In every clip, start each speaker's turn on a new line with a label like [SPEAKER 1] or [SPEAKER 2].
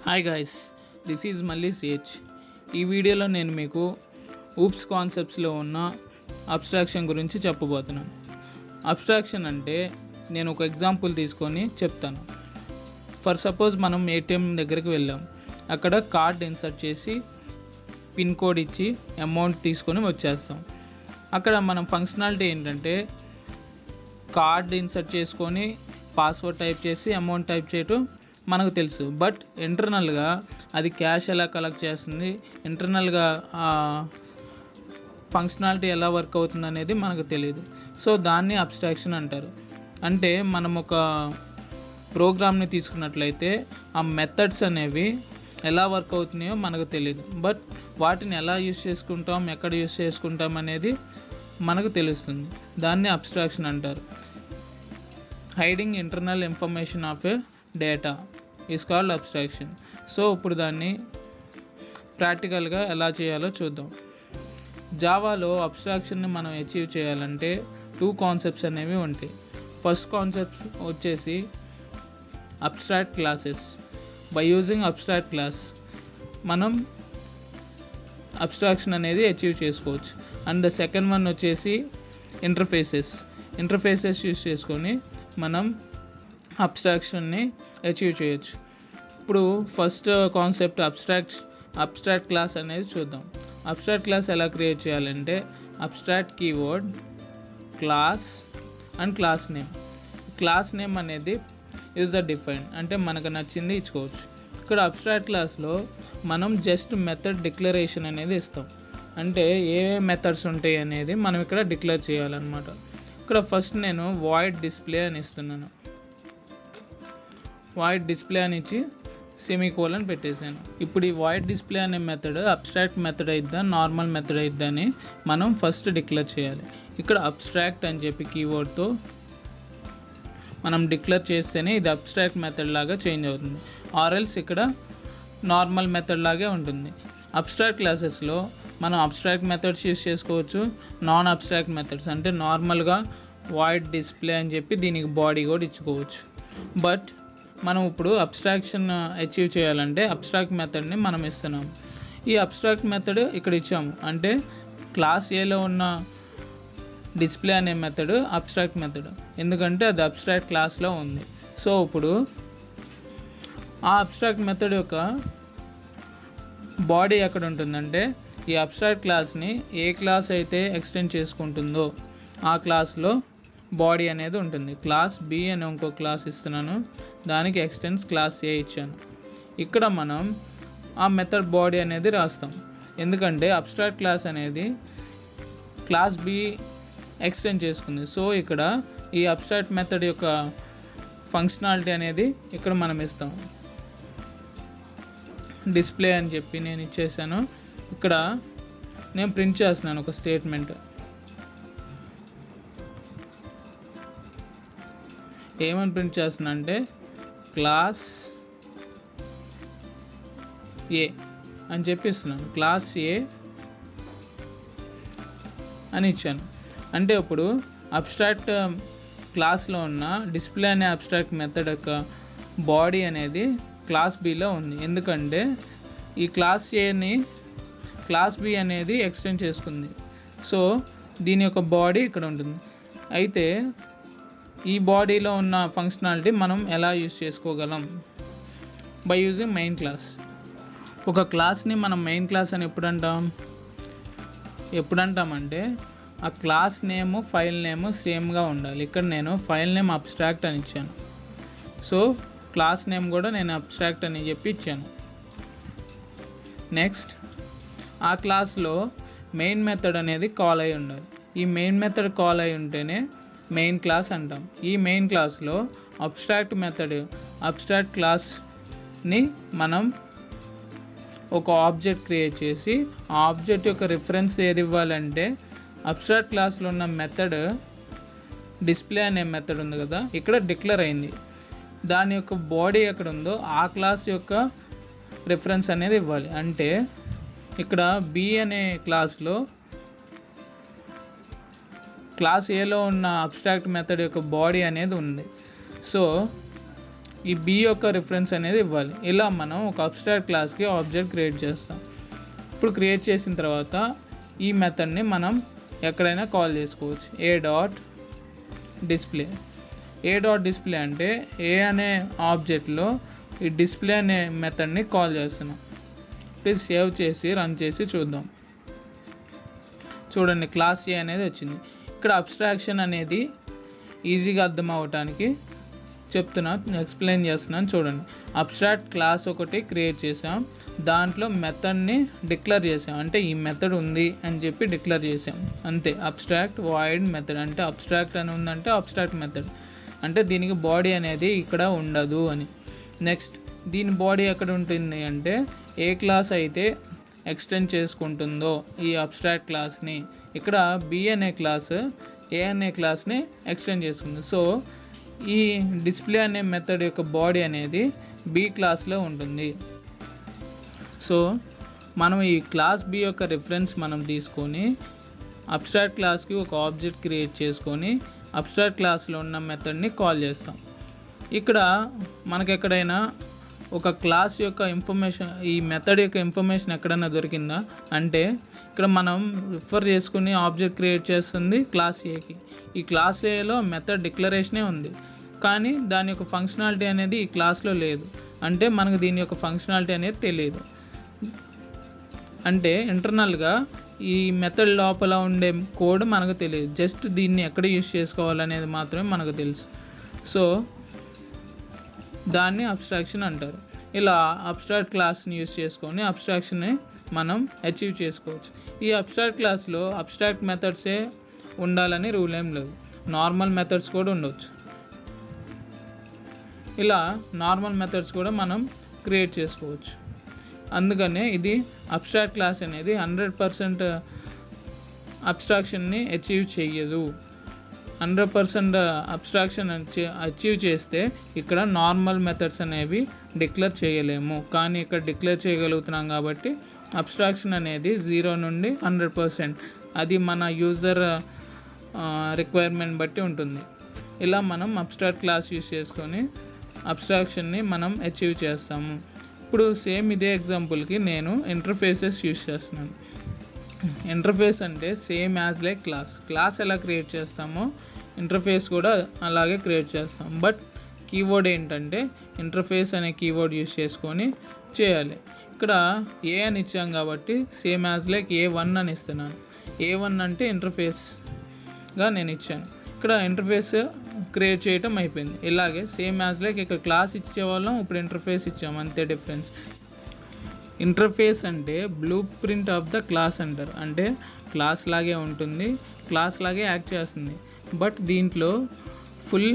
[SPEAKER 1] Hi guys, this is మళ్ళీ CH. ఈ వీడియోలో నేను మీకు ఊప్స్ కాన్సెప్ట్స్లో ఉన్న అబ్స్ట్రాక్షన్ గురించి చెప్పబోతున్నాను. అబ్స్ట్రాక్షన్ అంటే నేను ఒక ఎగ్జాంపుల్ తీసుకొని చెప్తాను. ఫర్ సపోజ్ మనం ఏటీఎం దగ్గరికి వెళ్ళాం, అక్కడ కార్డ్ ఇన్సర్ట్ చేసి పిన్ కోడ్ ఇచ్చి అమౌంట్ తీసుకొని వచ్చేస్తాం. అక్కడ మనం ఫంక్షనాలిటీ ఏంటంటే కార్డ్ ఇన్సర్ట్ చేసుకొని పాస్వర్డ్ టైప్ చేసి అమౌంట్ టైప్ చేయటం మనకు తెలుసు. బట్ ఇంటర్నల్గా అది క్యాష్ ఎలా కలెక్ట్ చేస్తుంది, ఇంటర్నల్గా ఫంక్షనాలిటీ ఎలా వర్క్ అవుతుంది అనేది మనకు తెలియదు. సో దాన్ని అబ్స్ట్రాక్షన్ అంటారు. అంటే మనం ఒక ప్రోగ్రామ్ని తీసుకున్నట్లయితే ఆ మెథడ్స్ అనేవి ఎలా వర్క్ అవుతున్నాయో మనకు తెలియదు. బట్ వాటిని ఎలా యూజ్ చేసుకుంటాం, ఎక్కడ యూజ్ చేసుకుంటాం అనేది మనకు తెలుస్తుంది. దాన్ని అబ్స్ట్రాక్షన్ అంటారు. Hiding internal information of A data is called abstraction. So ఇప్పుడు దాన్ని ప్రాక్టికల్గా ఎలా చేయాలో చూద్దాం. జావాలో అబ్స్ట్రాక్షన్ని మనం అచీవ్ చేయాలంటే 2 కాన్సెప్ట్స్ అనేవి ఉంటాయి. ఫస్ట్ కాన్సెప్ట్ వచ్చేసి abstract classes. By using abstract class మనం అబ్స్ట్రాక్షన్ అనేది అచీవ్ చేసుకోవచ్చు. అండ్ ద సెకండ్ వన్ వచ్చేసి ఇంటర్ఫేసెస్ యూజ్ చేసుకొని మనం అబ్స్ట్రాక్షన్ని అచీవ్ చేయొచ్చు. ఇప్పుడు ఫస్ట్ కాన్సెప్ట్ అబ్స్ట్రాక్ట్ క్లాస్ అనేది చూద్దాం. అబ్స్ట్రాక్ట్ క్లాస్ ఎలా క్రియేట్ చేయాలంటే abstract keyword class and class name అనేది యూజర్ డిఫైన్డ్, అంటే మనకు నచ్చింది ఇచ్చుకోవచ్చు. ఇక్కడ అబ్స్ట్రాక్ట్ క్లాస్లో మనం జస్ట్ మెథడ్ డిక్లరేషన్ అనేది ఇస్తాం. అంటే ఏ మెథడ్స్ ఉంటాయి అనేది మనం ఇక్కడ డిక్లేర్ చేయాలన్నమాట. ఇక్కడ ఫస్ట్ నేను వాయిడ్ డిస్ప్లే అని ఇస్తున్నాను. వాయిడ్ డిస్ప్లే అని ఇచ్చి సెమీకోలన్ పెట్టేశాను. ఇప్పుడు ఈ వాయిడ్ డిస్ప్లే అనే మెథడ్ అబ్స్ట్రాక్ట్ మెథడ్ అయిద్దా, నార్మల్ మెథడ్ అయిద్దా అని మనం ఫస్ట్ డిక్లేర్ చేయాలి. ఇక్కడ అబ్స్ట్రాక్ట్ అని చెప్పి కీవర్డ్తో మనం డిక్లేర్ చేస్తేనే ఇది అబ్స్ట్రాక్ట్ మెథడ్ లాగా చేంజ్ అవుతుంది. ఆర్ఎల్స్ ఇక్కడ నార్మల్ మెథడ్ లాగే ఉంటుంది. అబ్స్ట్రాక్ట్ క్లాసెస్లో మనం అబ్స్ట్రాక్ట్ మెథడ్స్ యూస్ చేసుకోవచ్చు, నాన్ అబ్స్ట్రాక్ట్ మెథడ్స్ అంటే నార్మల్గా వాయిడ్ డిస్ప్లే అని చెప్పి దీనికి బాడీ కూడా ఇచ్చుకోవచ్చు. బట్ మనం ఇప్పుడు అబ్స్ట్రాక్షన్ అచీవ్ చేయాలంటే అబ్స్ట్రాక్ట్ మెథడ్ని మనం ఇస్తున్నాం. ఈ అబ్స్ట్రాక్ట్ మెథడ్ ఇక్కడ ఇచ్చాము, అంటే క్లాస్ ఏలో ఉన్న డిస్ప్లే అనే మెథడ్ అబ్స్ట్రాక్ట్ మెథడ్, ఎందుకంటే అది అబ్స్ట్రాక్ట్ క్లాస్లో ఉంది. సో ఇప్పుడు ఆ అబ్స్ట్రాక్ట్ మెథడ్ యొక్క బాడీ ఎక్కడ ఉంటుందంటే ఈ అబ్స్ట్రాక్ట్ క్లాస్ని ఏ క్లాస్ అయితే ఎక్స్టెండ్ చేసుకుంటుందో ఆ క్లాస్లో బాడీ అనేది ఉంటుంది. క్లాస్ బి అని ఇంకో క్లాస్ ఇస్తున్నాను, దానికి ఎక్స్టెన్స్ క్లాస్ ఏ ఇచ్చాను. ఇక్కడ మనం ఆ మెథడ్ బాడీ అనేది రాస్తాం, ఎందుకంటే అబ్స్ట్రాక్ట్ క్లాస్ అనేది క్లాస్ బి ఎక్స్టెండ్ చేసుకుంది. సో ఇక్కడ ఈ అబ్స్ట్రాక్ట్ మెథడ్ యొక్క ఫంక్షనాలిటీ అనేది ఇక్కడ మనం ఇస్తాం. డిస్ప్లే అని చెప్పి నేను ఇచ్చేసాను. ఇక్కడ నేను ప్రింట్ చేస్తున్నాను ఒక స్టేట్మెంట్. ఏమని ప్రింట్ చేస్తున్నా అంటే క్లాస్ ఏ అని చెప్పిస్తున్నాను, క్లాస్ ఏ అని ఇచ్చాను. అంటే ఇప్పుడు అబ్స్ట్రాక్ట్ క్లాస్లో ఉన్న డిస్ప్లే అనే అబ్స్ట్రాక్ట్ మెథడ్ యొక్క బాడీ అనేది క్లాస్ బిలో ఉంది, ఎందుకంటే ఈ క్లాస్ ఏని క్లాస్ బి అనేది ఎక్స్టెండ్ చేసుకుంది. సో దీని యొక్క బాడీ ఇక్కడ ఉంటుంది. అయితే ఈ బాడీలో ఉన్న ఫంక్షనాలిటీ మనం ఎలా యూజ్ చేసుకోగలం? By using main class. ఒక క్లాస్ని మనం మెయిన్ క్లాస్ అని ఎప్పుడు అంటామంటే ఆ క్లాస్ నేము ఫైల్ నేము సేమ్గా ఉండాలి. ఇక్కడ నేను ఫైల్ నేమ్ అబ్స్ట్రాక్ట్ అని ఇచ్చాను, సో క్లాస్ నేమ్ కూడా నేను అబ్స్ట్రాక్ట్ అని చెప్పి ఇచ్చాను. నెక్స్ట్ ఆ క్లాస్లో మెయిన్ మెథడ్ అనేది కాల్ అయి ఉండాలి. ఈ మెయిన్ మెథడ్ కాల్ అయి ఉంటేనే మెయిన్ క్లాస్ అంటాం. ఈ మెయిన్ క్లాస్లో అబ్స్ట్రాక్ట్ క్లాస్ని మనం ఒక ఆబ్జెక్ట్ క్రియేట్ చేసి ఆ ఆబ్జెక్ట్ యొక్క రిఫరెన్స్ ఏది ఇవ్వాలంటే అబ్స్ట్రాక్ట్ క్లాస్లో ఉన్న మెథడ్ డిస్ప్లే అనే మెథడ్ ఉంది కదా, ఇక్కడ డిక్లేర్ అయింది. దాని యొక్క బాడీ ఎక్కడ ఉందో ఆ క్లాస్ యొక్క రిఫరెన్స్ అనేది ఇవ్వాలి. అంటే ఇక్కడ బి అనే క్లాస్లో క్లాస్ ఏలో ఉన్న అబ్స్ట్రాక్ట్ మెథడ్ యొక్క బాడీ అనేది ఉంది. సో ఈ బి యొక్క రిఫరెన్స్ అనేది ఇవ్వాలి. ఇలా మనం ఒక అబ్స్ట్రాక్ట్ క్లాస్కి ఆబ్జెక్ట్ క్రియేట్ చేస్తాం. ఇప్పుడు క్రియేట్ చేసిన తర్వాత ఈ మెథడ్ని మనం ఎక్కడైనా కాల్ చేసుకోవచ్చు. a.display. a.display అంటే ఏ అనే ఆబ్జెక్ట్లో ఈ డిస్ప్లే అనే మెథడ్ని కాల్ చేస్తున్నాం. ప్లీజ్ సేవ్ చేసి రన్ చేసి చూద్దాం. చూడండి, క్లాస్ ఏ అనేది వచ్చింది. ఇక్కడ అబ్స్ట్రాక్షన్ అనేది ఈజీగా అర్థం అవ్వటానికి ఎక్స్ప్లెయిన్ చేస్తున్నాను. చూడండి, అబ్స్ట్రాక్ట్ క్లాస్ ఒకటి క్రియేట్ చేసాం, దాంట్లో మెథడ్ని డిక్లేర్ చేసాం. అంటే ఈ మెథడ్ ఉంది అని చెప్పి డిక్లేర్ చేసాం అంతే. అబ్స్ట్రాక్ట్ వాయిడ్ మెథడ్ అంటే అబ్స్ట్రాక్ట్ అని ఉందంటే అబ్స్ట్రాక్ట్ మెథడ్ అంటే దీనికి బాడీ అనేది ఇక్కడ ఉండదు అని. నెక్స్ట్, దీని బాడీ ఎక్కడ ఉంటుంది అంటే ఏ క్లాస్ అయితే ఎక్స్టెండ్ చేసుకుంటుందో ఈ అబ్స్ట్రాక్ట్ క్లాస్ని, ఇక్కడ బి అనే క్లాస్ ఏ అనే క్లాస్ని ఎక్స్టెండ్ చేసుకుంది. సో ఈ డిస్ప్లే అనే మెథడ్ యొక్క బాడీ అనేది బి క్లాస్లో ఉంటుంది. సో మనం ఈ క్లాస్ బి యొక్క రిఫరెన్స్ మనం తీసుకొని అబ్స్ట్రాక్ట్ క్లాస్కి ఒక ఆబ్జెక్ట్ క్రియేట్ చేసుకొని అబ్స్ట్రాక్ట్ క్లాస్లో ఉన్న మెథడ్ని కాల్ చేస్తాం. ఇక్కడ మనకు ఎక్కడైనా ఒక క్లాస్ యొక్క ఇన్ఫర్మేషన్, ఈ మెథడ్ యొక్క ఇన్ఫర్మేషన్ ఎక్కడైనా దొరికిందా అంటే ఇక్కడ మనం రిఫర్ చేసుకుని ఆబ్జెక్ట్ క్రియేట్ చేస్తుంది క్లాస్ ఏకి. ఈ క్లాస్ ఏలో మెథడ్ డిక్లరేషనే ఉంది, కానీ దాని యొక్క ఫంక్షనాలిటీ అనేది ఈ క్లాస్లో లేదు. అంటే మనకు దీని యొక్క ఫంక్షనాలిటీ అనేది తెలియదు. అంటే ఇంటర్నల్గా ఈ మెథడ్ లోపల ఉండే కోడ్ మనకు తెలియదు, జస్ట్ దీన్ని ఎక్కడ యూజ్ చేసుకోవాలనేది మాత్రమే మనకు తెలుసు. సో దాన్ని అబ్స్ట్రాక్షన్ అంటారు. ఇలా అబ్స్ట్రాక్ట్ క్లాస్ని యూజ్ చేసుకొని అబ్స్ట్రాక్షన్ని మనం అచీవ్ చేసుకోవచ్చు. ఈ అబ్స్ట్రాక్ట్ క్లాస్లో అబ్స్ట్రాక్ట్ మెథడ్సే ఉండాలని రూల్ ఏం లేదు, నార్మల్ మెథడ్స్ కూడా ఉండవచ్చు. ఇలా నార్మల్ మెథడ్స్ కూడా మనం క్రియేట్ చేసుకోవచ్చు. అందుకనే ఇది అబ్స్ట్రాక్ట్ క్లాస్ అనేది 100% అబ్స్ట్రాక్షన్ని అచీవ్ చేయదు. 100% అబ్స్ట్రాక్షన్ అచీవ్ చేస్తే ఇక్కడ నార్మల్ మెథడ్స్ అనేవి డిక్లేర్ చేయలేము, కానీ ఇక్కడ డిక్లేర్ చేయగలుగుతున్నాం కాబట్టి అబ్స్ట్రాక్షన్ అనేది 0 నుండి 100%, అది మన యూజర్ రిక్వైర్మెంట్ బట్టి ఉంటుంది. ఇలా మనం అబ్స్ట్రాక్ట్ క్లాస్ యూజ్ చేసుకొని అబ్స్ట్రాక్షన్ని మనం అచీవ్ చేస్తాము. ఇప్పుడు సేమ్ ఇదే ఎగ్జాంపుల్కి నేను ఇంటర్ఫేసెస్ యూజ్ చేస్తున్నాను. ఇంటర్ఫేస్ అంటే సేమ్ యాజ్ లైక్ క్లాస్ ఎలా క్రియేట్ చేస్తామో ఇంటర్ఫేస్ కూడా అలాగే క్రియేట్ చేస్తాం. బట్ కీవర్డ్ ఏంటంటే ఇంటర్ఫేస్ అనే కీవర్డ్ యూజ్ చేసుకొని చేయాలి. ఇక్కడ ఏ అని ఇచ్చాం కాబట్టి సేమ్ యాజ్ లైక్ A1 అని ఇస్తున్నాను. A1 అంటే ఇంటర్ఫేస్గా నేను ఇచ్చాను. ఇక్కడ ఇంటర్ఫేస్ క్రియేట్ చేయటం అయిపోయింది. ఇలాగే సేమ్ యాజ్ లైక్ ఇక్కడ క్లాస్ ఇచ్చేవాళ్ళం, ఇప్పుడు ఇంటర్ఫేస్ ఇచ్చాము, అంతే డిఫరెన్స్. ఇంటర్ఫేస్ అంటే blue print of the class అంటారు. అంటే క్లాస్ లాగే ఉంటుంది, క్లాస్ లాగే యాక్ట్ చేస్తుంది, బట్ దీంట్లో ఫుల్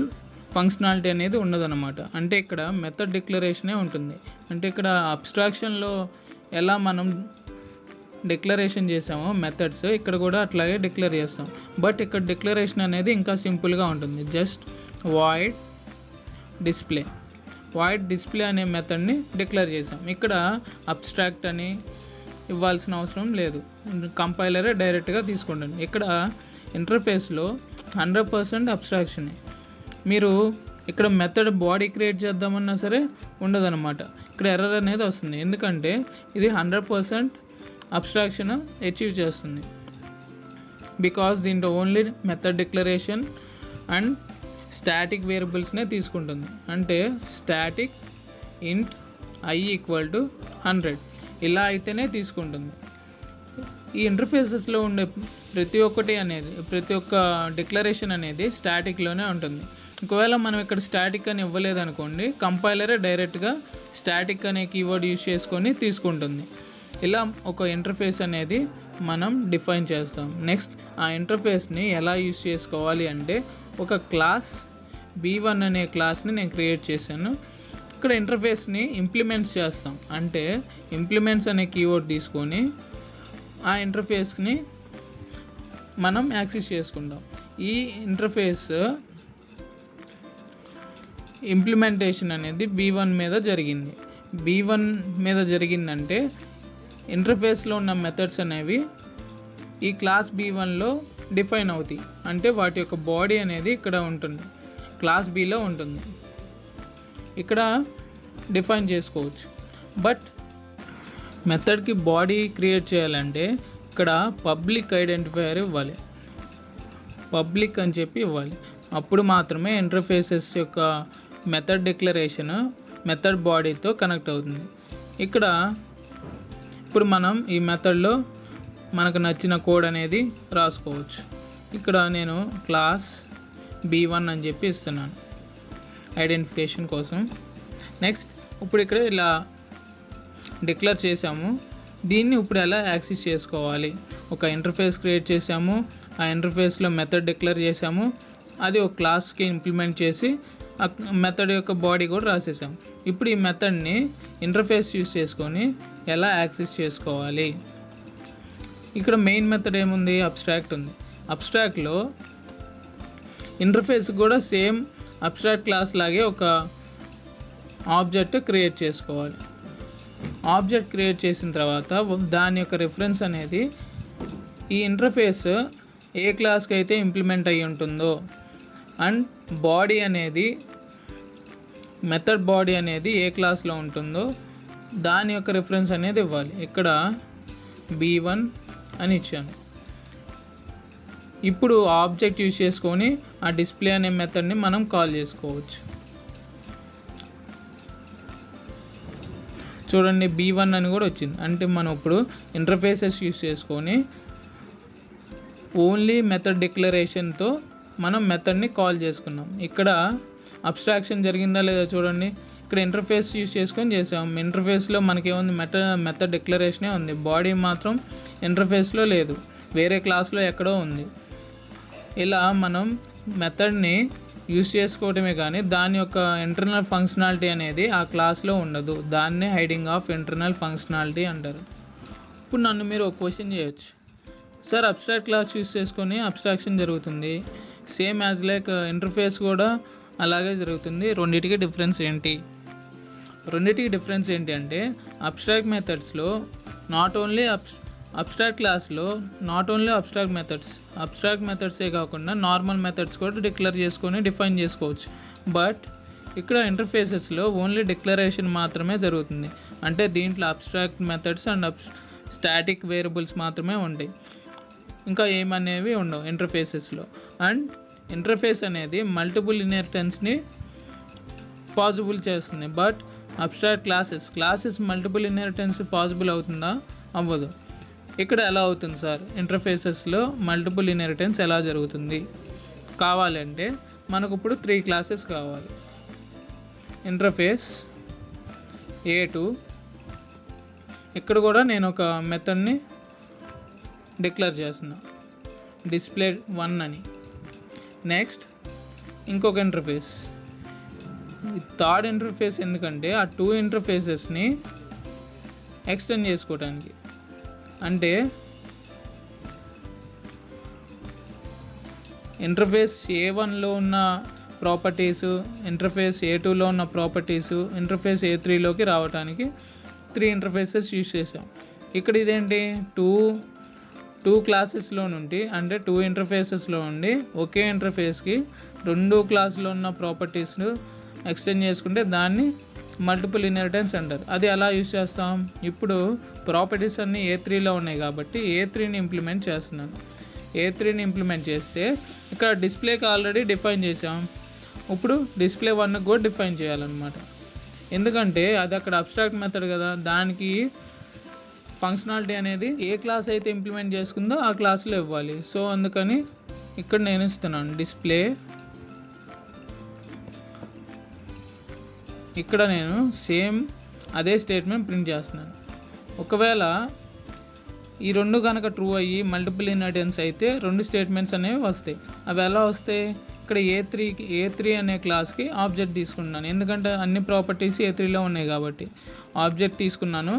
[SPEAKER 1] ఫంక్షనాలిటీ అనేది ఉండదన్నమాట. అంటే ఇక్కడ మెథడ్ డిక్లరేషనే ఉంటుంది. అంటే ఇక్కడ అబ్స్ట్రాక్షన్లో ఎలా మనం డిక్లరేషన్ చేసామో మెథడ్స్ ఇక్కడ కూడా అట్లాగే డిక్లేర్ చేస్తాం. బట్ ఇక్కడ డిక్లరేషన్ అనేది ఇంకా సింపుల్గా ఉంటుంది. జస్ట్ వాయిడ్ డిస్ప్లే అనే మెథడ్ని డిక్లేర్ చేసాం. ఇక్కడ అబ్స్ట్రాక్ట్ అని ఇవ్వాల్సిన అవసరం లేదు, కంపైలరే డైరెక్ట్గా తీసుకుంటుంది. ఇక్కడ ఇంటర్ఫేస్లో 100% అబ్స్ట్రాక్షనే. మీరు ఇక్కడ మెథడ్ బాడీ క్రియేట్ చేద్దామన్నా సరే ఉండదన్నమాట. ఇక్కడ ఎర్రర్ అనేది వస్తుంది, ఎందుకంటే ఇది 100% అబ్స్ట్రాక్షన్ అచీవ్ చేస్తుంది. బికాస్ దీంట్లో only method declaration and static వేరియబుల్స్నే తీసుకుంటుంది. అంటే స్టాటిక్ ఇంట్ i = 100 ఇలా అయితేనే తీసుకుంటుంది. ఈ ఇంటర్ఫేసెస్లో ఉండే ప్రతి ఒక్క డిక్లరేషన్ అనేది స్టాటిక్లోనే ఉంటుంది. ఒకవేళ మనం ఇక్కడ స్టాటిక్ అని ఇవ్వలేదనుకోండి, కంపైలరే డైరెక్ట్గా స్టాటిక్ అనే కీవర్డ్ యూజ్ చేసుకొని తీసుకుంటుంది. ఇలా ఒక ఇంటర్ఫేస్ అనేది మనం డిఫైన్ చేస్తాం. నెక్స్ట్, ఆ ఇంటర్ఫేస్ని ఎలా యూజ్ చేసుకోవాలి అంటే ఒక క్లాస్ B1 అనే క్లాస్ని నేను క్రియేట్ చేశాను. ఇక్కడ ఇంటర్ఫేస్ని ఇంప్లిమెంట్స్ చేస్తాం. అంటే ఇంప్లిమెంట్స్ అనే కీవర్డ్ తీసుకొని ఆ ఇంటర్ఫేస్ని మనం యాక్సెస్ చేసుకుంటాం. ఈ ఇంటర్ఫేస్ ఇంప్లిమెంటేషన్ అనేది B1 మీద జరిగింది. B1 మీద జరిగిందంటే ఇంటర్ఫేస్లో ఉన్న మెథడ్స్ అనేవి ఈ క్లాస్ B1లో డిఫైన్ అవుతాయి. అంటే వాటి యొక్క బాడీ అనేది ఇక్కడ ఉంటుంది, క్లాస్ Bలో ఉంటుంది. ఇక్కడ డిఫైన్ చేసుకోవచ్చు. బట్ మెథడ్కి బాడీ క్రియేట్ చేయాలంటే ఇక్కడ పబ్లిక్ ఐడెంటిఫైయర్ ఇవ్వాలి, పబ్లిక్ అని చెప్పి ఇవ్వాలి. అప్పుడు మాత్రమే ఇంటర్ఫేసెస్ యొక్క మెథడ్ డిక్లరేషన్ మెథడ్ బాడీతో కనెక్ట్ అవుతుంది. ఇక్కడ ఇప్పుడు మనం ఈ మెథడ్లో మనకు నచ్చిన కోడ్ అనేది రాసుకోవచ్చు. ఇక్కడ నేను క్లాస్ B1 అని చెప్పి ఇస్తున్నాను ఐడెంటిఫికేషన్ కోసం. నెక్స్ట్ ఇప్పుడు ఇక్కడ ఇలా డిక్లేర్ చేసాము. దీన్ని ఇప్పుడు ఎలా యాక్సెస్ చేసుకోవాలి? ఒక ఇంటర్ఫేస్ క్రియేట్ చేసాము, ఆ ఇంటర్ఫేస్లో మెథడ్ డిక్లేర్ చేసాము, అది ఒక క్లాస్కి ఇంప్లిమెంట్ చేసి ఆ మెథడ్ యొక్క బాడీ కూడా రాసేసాం. ఇప్పుడు ఈ మెథడ్ని ఇంటర్ఫేస్ యూస్ చేసుకొని ఎలా యాక్సెస్ చేసుకోవాలి? ఇక్కడ మెయిన్ మెథడ్ ఏముంది? అబ్స్ట్రాక్ట్ ఉంది. అబ్స్ట్రాక్ట్లో ఇంటర్ఫేస్ కూడా సేమ్ అబ్స్ట్రాక్ట్ క్లాస్ లాగే ఒక ఆబ్జెక్ట్ క్రియేట్ చేసుకోవాలి. ఆబ్జెక్ట్ క్రియేట్ చేసిన తర్వాత దాని యొక్క రిఫరెన్స్ అనేది ఈ ఇంటర్ఫేస్ ఏ క్లాస్కి అయితే ఇంప్లిమెంట్ అయ్యి ఉంటుందో అండ్ బాడీ అనేది మెథడ్ బాడీ అనేది ఏ క్లాస్లో ఉంటుందో దాని యొక్క రిఫరెన్స్ అనేది ఇవ్వాలి. ఇక్కడ B1 అని ఇచ్చాను. ఇప్పుడు ఆబ్జెక్ట్ యూజ్ చేసుకొని ఆ డిస్ప్లే అనే మెథడ్ని మనం కాల్ చేసుకోవచ్చు. చూడండి B1 అని కూడా వచ్చింది. అంటే మనం ఇప్పుడు ఇంటర్ఫేసెస్ యూజ్ చేసుకొని ఓన్లీ మెథడ్ డిక్లరేషన్తో మనం మెథడ్ని కాల్ చేసుకున్నాం. ఇక్కడ అబ్స్ట్రాక్షన్ జరిగిందా లేదా చూడండి. ఇక్కడ ఇంటర్ఫేస్ యూజ్ చేసుకొని చేసాం. ఇంటర్ఫేస్లో మనకేముంది? మెథడ్ డిక్లరేషనే ఉంది. బాడీ మాత్రం ఇంటర్ఫేస్లో లేదు, వేరే క్లాస్లో ఎక్కడో ఉంది. ఇలా మనం మెథడ్ని యూజ్ చేసుకోవటమే కానీ దాని యొక్క ఇంటర్నల్ ఫంక్షనాలిటీ అనేది ఆ క్లాస్లో ఉండదు. దాన్నే హైడింగ్ ఆఫ్ ఇంటర్నల్ ఫంక్షనాలిటీ అంటారు. ఇప్పుడు నన్ను మీరు ఒక క్వశ్చన్ చేయొచ్చు, సార్ అబ్స్ట్రాక్ట్ క్లాస్ యూజ్ చేసుకొని అబ్స్ట్రాక్షన్ జరుగుతుంది, సేమ్ యాజ్ లైక్ ఇంటర్ఫేస్ కూడా అలాగే జరుగుతుంది, రెండింటికి డిఫరెన్స్ ఏంటి? రెండింటికి డిఫరెన్స్ ఏంటి అంటే అబ్స్ట్రాక్ట్ మెథడ్స్లో నాట్ ఓన్లీ అబ్స్ట్రాక్ట్ క్లాస్లో నాట్ ఓన్లీ అబ్స్ట్రాక్ట్ మెథడ్సే కాకుండా నార్మల్ మెథడ్స్ కూడా డిక్లేర్ చేసుకొని డిఫైన్ చేసుకోవచ్చు. బట్ ఇక్కడ ఇంటర్ఫేసెస్లో ఓన్లీ డిక్లరేషన్ మాత్రమే జరుగుతుంది. అంటే దీంట్లో abstract methods and static variables మాత్రమే ఉంటాయి, ఇంకా ఏమనేవి ఉండవు ఇంటర్ఫేసెస్లో. అండ్ ఇంటర్ఫేస్ అనేది మల్టిపుల్ ఇన్హెరిటెన్స్ని పాసిబుల్ చేస్తుంది. But abstract classes multiple inheritance possible అవుతుందా? అవ్వదు. ఇక్కడ ఎలా అవుతుంది సార్? ఇంటర్ఫేసెస్లో మల్టిపుల్ ఇన్హెరిటెన్స్ ఎలా జరుగుతుంది? కావాలంటే మనకు ఇప్పుడు 3 క్లాసెస్ కావాలి. ఇంటర్ఫేస్ A2, ఇక్కడ కూడా నేను ఒక మెథడ్ని డిక్లేర్ చేస్తున్నా display1 అని. నెక్స్ట్ ఇంకొక ఇంటర్ఫేస్, థర్డ్ ఇంటర్ఫేస్ ఎందుకంటే ఆ 2 ఇంటర్ఫేసెస్ని ఎక్స్టెండ్ చేసుకోవడానికి. అంటే ఇంటర్ఫేస్ A1లో ఉన్న ప్రాపర్టీస్, ఇంటర్ఫేస్ A2లో ఉన్న ప్రాపర్టీస్ ఇంటర్ఫేస్ A3లోకి రావడానికి 3 ఇంటర్ఫేసెస్ యూజ్ చేసాం. ఇక్కడ ఇదేంటి? టూ క్లాసెస్లో నుండి, అంటే 2 ఇంటర్ఫేసెస్లో ఉండి ఒకే ఇంటర్ఫేస్కి 2 క్లాసులో ఉన్న ప్రాపర్టీస్ ఎక్స్టెండ్ చేసుకుంటే దాన్ని మల్టిపుల్ ఇన్హెరిటెన్స్ అంటారు. అది ఎలా యూజ్ చేస్తాం? ఇప్పుడు ప్రాపర్టీస్ అన్నీ A3లో ఉన్నాయి కాబట్టి A3ని ఇంప్లిమెంట్ చేస్తున్నాను. A3ని ఇంప్లిమెంట్ చేస్తే ఇక్కడ డిస్ప్లేకి ఆల్రెడీ డిఫైన్ చేసాం, ఇప్పుడు display1కి కూడా డిఫైన్ చేయాలన్నమాట. ఎందుకంటే అది అక్కడ అబ్స్ట్రాక్ట్ మెథడ్ కదా, దానికి ఫంక్షనాలిటీ అనేది ఏ క్లాస్ అయితే ఇంప్లిమెంట్ చేసుకుందో ఆ క్లాస్లో ఇవ్వాలి. సో అందుకని ఇక్కడ నేను ఇస్తున్నాను డిస్ప్లే. ఇక్కడ నేను సేమ్ అదే స్టేట్మెంట్ ప్రింట్ చేస్తున్నాను. ఒకవేళ ఈ 2 కనుక ట్రూ అయ్యి మల్టిపుల్ ఇన్హెరిటెన్స్ అయితే 2 స్టేట్మెంట్స్ అనేవి వస్తాయి. అవి ఎలా వస్తాయి? ఇక్కడ A3 అనే క్లాస్కి ఆబ్జెక్ట్ తీసుకున్నాను, ఎందుకంటే అన్ని ప్రాపర్టీస్ A3లో ఉన్నాయి కాబట్టి ఆబ్జెక్ట్ తీసుకున్నాను.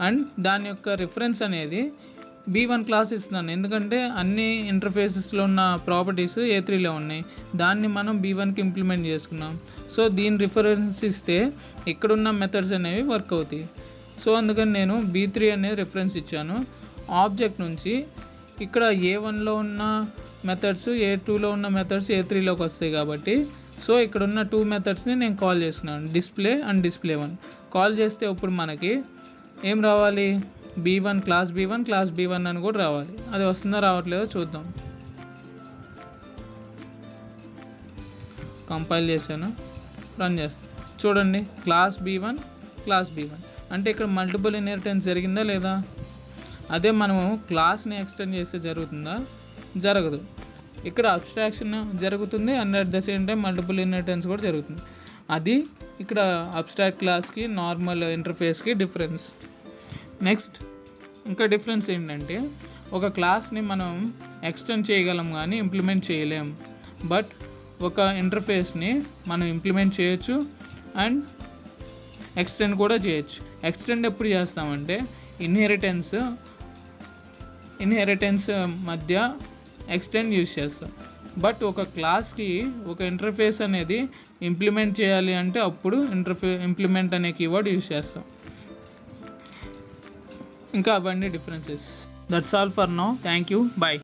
[SPEAKER 1] అండ్ దాని యొక్క రిఫరెన్స్ అనేది B1 క్లాస్ ఇస్తున్నాను, ఎందుకంటే అన్ని ఇంటర్ఫేసెస్లో ఉన్న ప్రాపర్టీస్ A3లో ఉన్నాయి, దాన్ని మనం B1కి ఇంప్లిమెంట్ చేసుకున్నాం. సో దీని రిఫరెన్స్ ఇస్తే ఇక్కడున్న మెథడ్స్ అనేవి వర్క్ అవుతాయి. సో అందుకని నేను B3 అనే రిఫరెన్స్ ఇచ్చాను. ఆబ్జెక్ట్ నుంచి ఇక్కడ A1లో ఉన్న మెథడ్స్ A2లో ఉన్న మెథడ్స్ A3లోకి వస్తాయి కాబట్టి సో ఇక్కడ ఉన్న 2 మెథడ్స్ని నేను కాల్ చేస్తున్నాను, డిస్ప్లే అండ్ display1. కాల్ చేస్తే ఇప్పుడు మనకి ఏం రావాలి, B1 క్లాస్ B1 అని కూడా రావాలి. అది వస్తుందో రావట్లేదో చూద్దాం. కంపైల్ చేశాను, రన్ చేస్తాను. చూడండి క్లాస్ B1 అంటే ఇక్కడ మల్టిపుల్ ఇన్హెరిటెన్స్ జరిగిందా లేదా? అదే మనము క్లాస్ని ఎక్స్టెండ్ చేస్తే జరుగుతుందా? జరగదు. ఇక్కడ అబ్స్ట్రాక్షన్ జరుగుతుంది and at the same time multiple inheritance కూడా జరుగుతుంది. అది ఇక్కడ అబ్స్ట్రాక్ట్ క్లాస్కి నార్మల్ ఇంటర్ఫేస్కి డిఫరెన్స్. నెక్స్ట్ ఇంకా డిఫరెన్స్ ఏంటంటే ఒక క్లాస్ని మనం ఎక్స్టెండ్ చేయగలం కానీ ఇంప్లిమెంట్ చేయలేం. బట్ ఒక ఇంటర్ఫేస్ని మనం ఇంప్లిమెంట్ చేయొచ్చు అండ్ ఎక్స్టెండ్ కూడా చేయొచ్చు. ఎక్స్టెండ్ ఎప్పుడు చేస్తామంటే ఇన్హెరిటెన్స్ మధ్య ఎక్స్టెండ్ యూజ్ చేస్తాం. బట్ ఒక క్లాస్కి ఒక ఇంటర్ఫేస్ అనేది ఇంప్లిమెంట్ చేయాలి అంటే అప్పుడు ఇంప్లిమెంట్ అనే కీవర్డ్ యూజ్ చేస్తాం. ఇంకా అవన్నీ differences. That's all for now. Thank you. Bye.